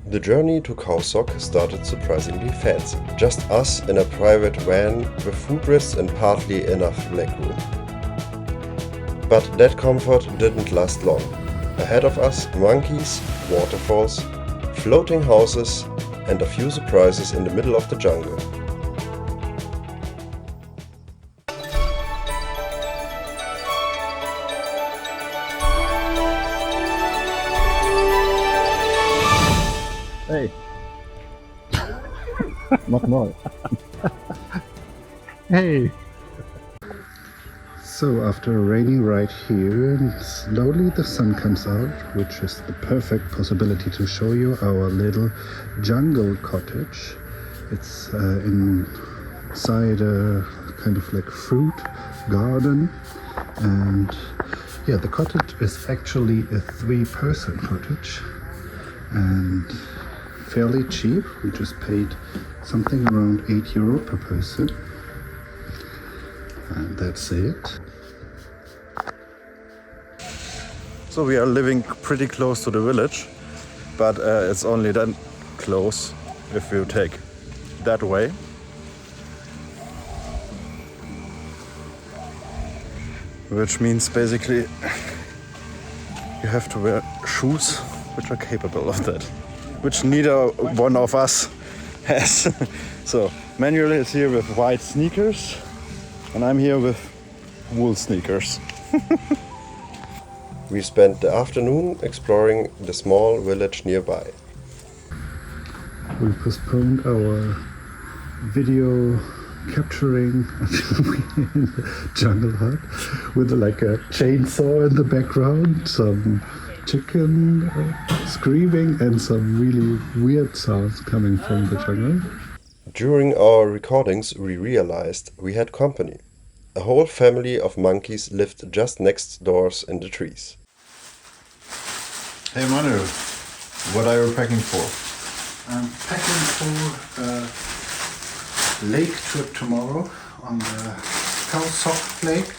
The journey to Khao Sok started surprisingly fancy. Just us in a private van with footrests and partly enough legroom. But that comfort didn't last long. Ahead of us, monkeys, waterfalls, floating houses, and a few surprises in the middle of the jungle. Hey. Mach mal. Hey. So after a rainy ride here, and slowly the sun comes out, which is the perfect possibility to show you our little jungle cottage. It's inside a kind of like fruit garden, and yeah, the cottage is actually a 3-person cottage and fairly cheap. We just paid something around €8 per person, and that's it. So we are living pretty close to the village, but it's only then close if you take that way. Which means basically you have to wear shoes which are capable of that, which neither one of us has. So Manuel is here with white sneakers and I'm here with wool sneakers. We spent the afternoon exploring the small village nearby. We postponed our video capturing until we in the jungle hut with like a chainsaw in the background, some chicken screaming and some really weird sounds coming from the jungle. During our recordings we realized we had company. A whole family of monkeys lived just next doors in the trees. Hey Manu, what are you packing for? I'm packing for a lake trip tomorrow on the Khao Sok Lake.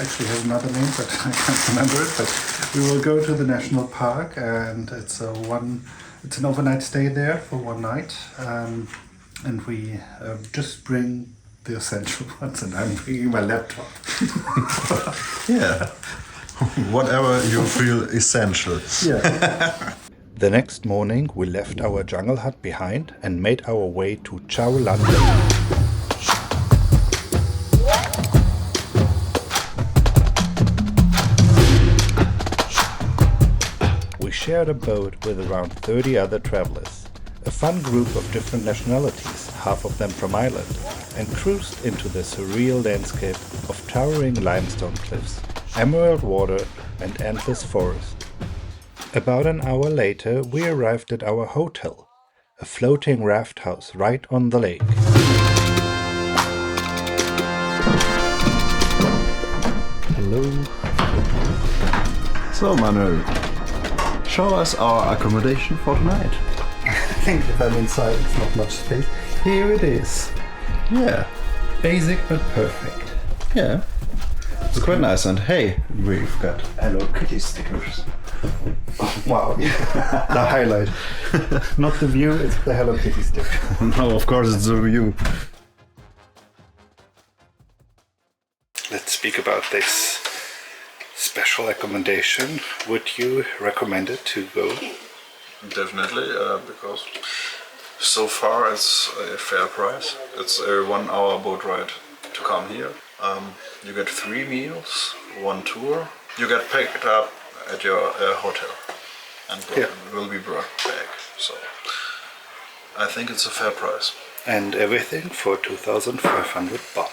Actually has another name, but I can't remember it. But we will go to the national park, and it's an overnight stay there for one night. And we just bring the essential ones, and I'm bringing my laptop. Yeah, whatever you feel essential. Yeah. The next morning we left our jungle hut behind and made our way to Cheow Lan Lake. We shared a boat with around 30 other travelers, a fun group of different nationalities, half of them from Ireland, and cruised into the surreal landscape of towering limestone cliffs, emerald water and endless forest. About an hour later, we arrived at our hotel, a floating raft house right on the lake. Hello. So Manu, show us our accommodation for tonight. I think if I'm inside, it's not much space. Here it is. Yeah, Basic but perfect. yeah, it's quite nice. And hey, we've got Hello Kitty stickers. Wow. The highlight. Not the view, it's the Hello Kitty stick. No, of course it's a view. Let's speak about this special accommodation. Would you recommend it to go? Definitely, because so far it's a fair price. It's a 1-hour boat ride to come here. You get 3 meals, 1 tour. You get picked up at your hotel and will be brought back. So I think it's a fair price And everything for 2,500 baht.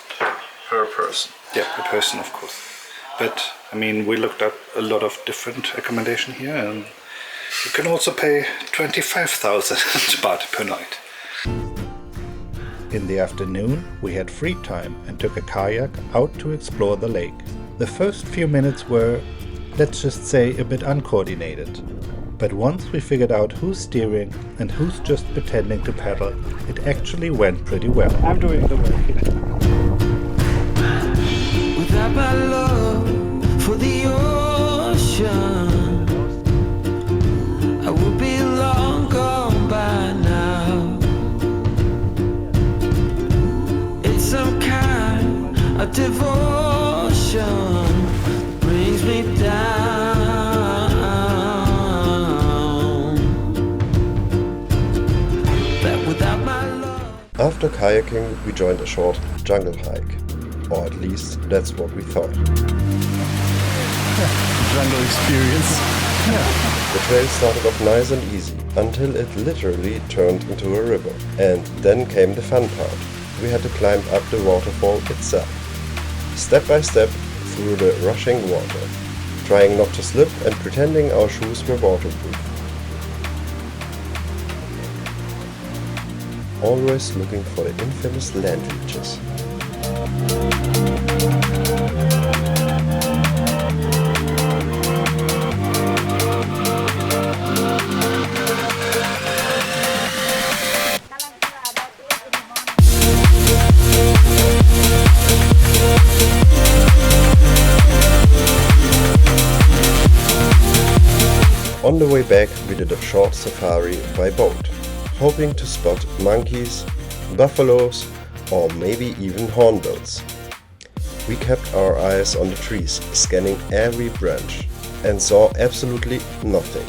per person. Yeah, per person, of course. But, I mean, we looked up a lot of different accommodation here, and you can also pay 25,000 baht per night. In the afternoon, we had free time and took a kayak out to explore the lake. The first few minutes were, let's just say, a bit uncoordinated. But once we figured out who's steering and who's just pretending to paddle, it actually went pretty well. I'm doing the work here. Without my love for the ocean, I would be long gone. After kayaking, we joined a short jungle hike. Or at least that's what we thought. Jungle experience. The trail started off nice and easy, until it literally turned into a river. And then came the fun part. We had to climb up the waterfall itself. Step by step through the rushing water, trying not to slip and pretending our shoes were waterproof. Always looking for the infamous land leeches. On the way back, we did a short safari by boat, hoping to spot monkeys, buffaloes, or maybe even hornbills. We kept our eyes on the trees, scanning every branch, and saw absolutely nothing.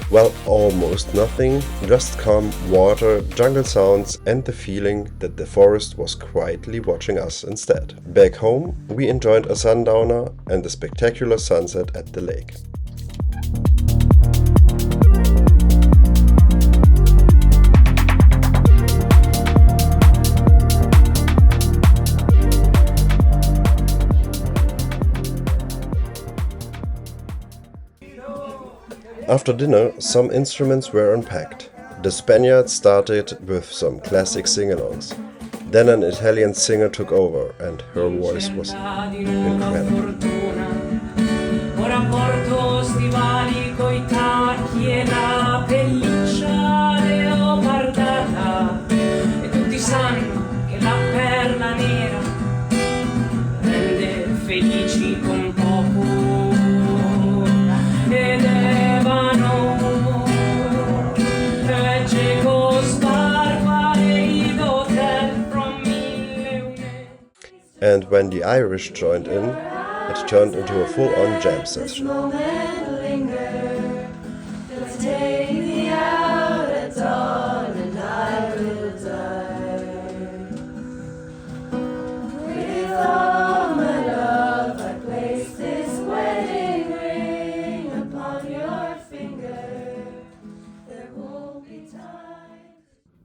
Well, almost nothing, just calm water, jungle sounds, and the feeling that the forest was quietly watching us instead. Back home, we enjoyed a sundowner and a spectacular sunset at the lake. After dinner, some instruments were unpacked. The Spaniards started with some classic sing-alongs. Then an Italian singer took over, and her voice was incredible. And when the Irish joined in, it turned into a full-on jam session.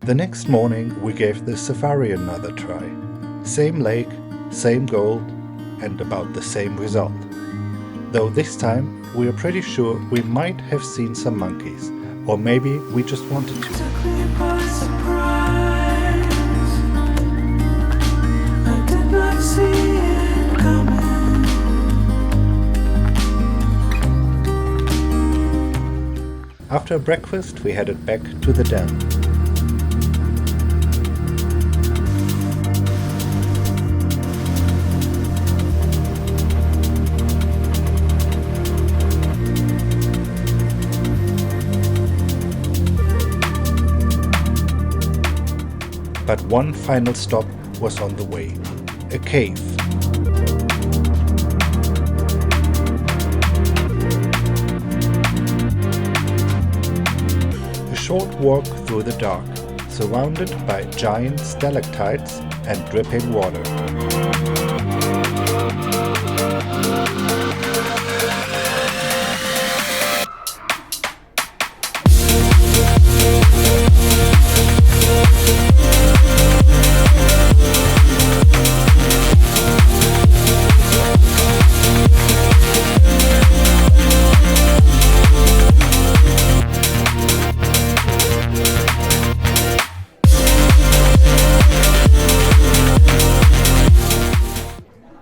The next morning we gave the safari another try. Same lake, same goal, and about the same result. Though this time we are pretty sure we might have seen some monkeys, or maybe we just wanted to. After breakfast we headed back to the dam. But one final stop was on the way, a cave. A short walk through the dark, surrounded by giant stalactites and dripping water.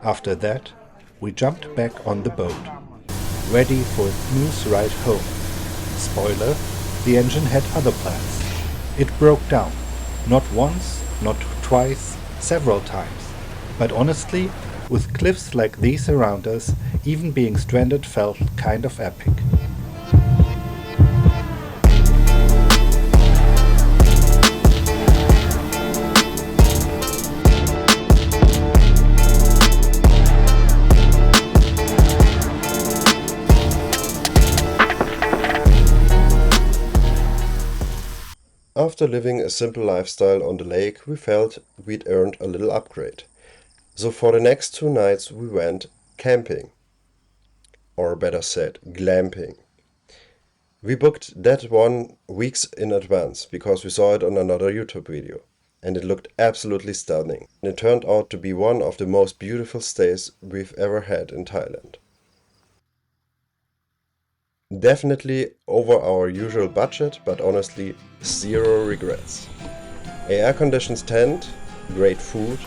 After that, we jumped back on the boat, ready for a smooth ride home. Spoiler, the engine had other plans. It broke down, not once, not twice, several times. But honestly, with cliffs like these around us, even being stranded felt kind of epic. After living a simple lifestyle on the lake, we felt we'd earned a little upgrade. So for the next 2 nights we went camping. Or better said, glamping. We booked that one weeks in advance because we saw it on another YouTube video. And it looked absolutely stunning. And it turned out to be one of the most beautiful stays we've ever had in Thailand. Definitely over our usual budget, but honestly, 0 regrets. A air-conditioned tent, great food,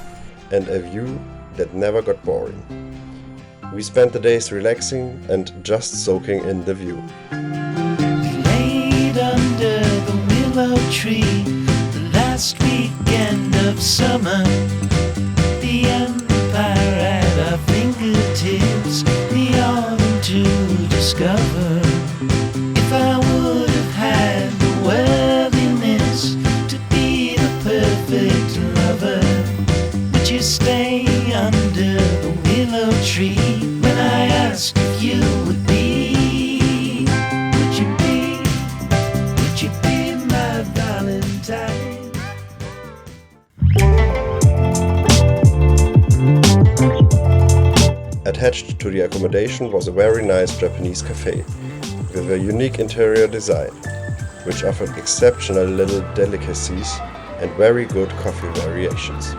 and a view that never got boring. We spent the days relaxing and just soaking in the view. Laid under the willow tree, the last weekend of summer. The empire at our fingertips, the autumn to discover. If I would have had the worthiness to be the perfect lover, would you stay under the willow tree when I asked if you would be? Would you be my Valentine? Attached to the accommodation was a very nice Japanese café with a unique interior design, which offered exceptional little delicacies and very good coffee variations.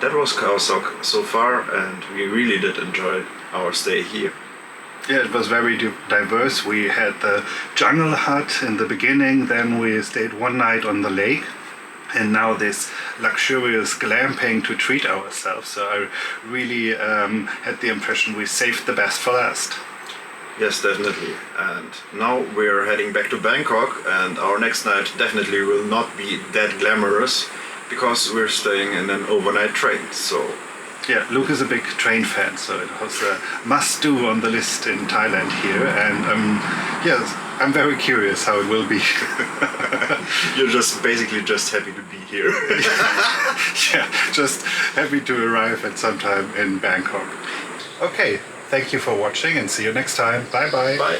That was Khao Sok so far, and we really did enjoy our stay here. Yeah, it was very diverse. We had the jungle hut in the beginning, then we stayed one night on the lake, and now this luxurious glamping to treat ourselves. So I really had the impression we saved the best for last. Yes, definitely. And now we're heading back to Bangkok, and our next night definitely will not be that glamorous because we're staying in an overnight train. So yeah, Luke is a big train fan, so it was a must-do on the list in Thailand here, and yes, I'm very curious how it will be. you're just basically just happy to be here. Yeah, just happy to arrive at some time in Bangkok. Okay, thank you for watching and see you next time. Bye bye. Bye.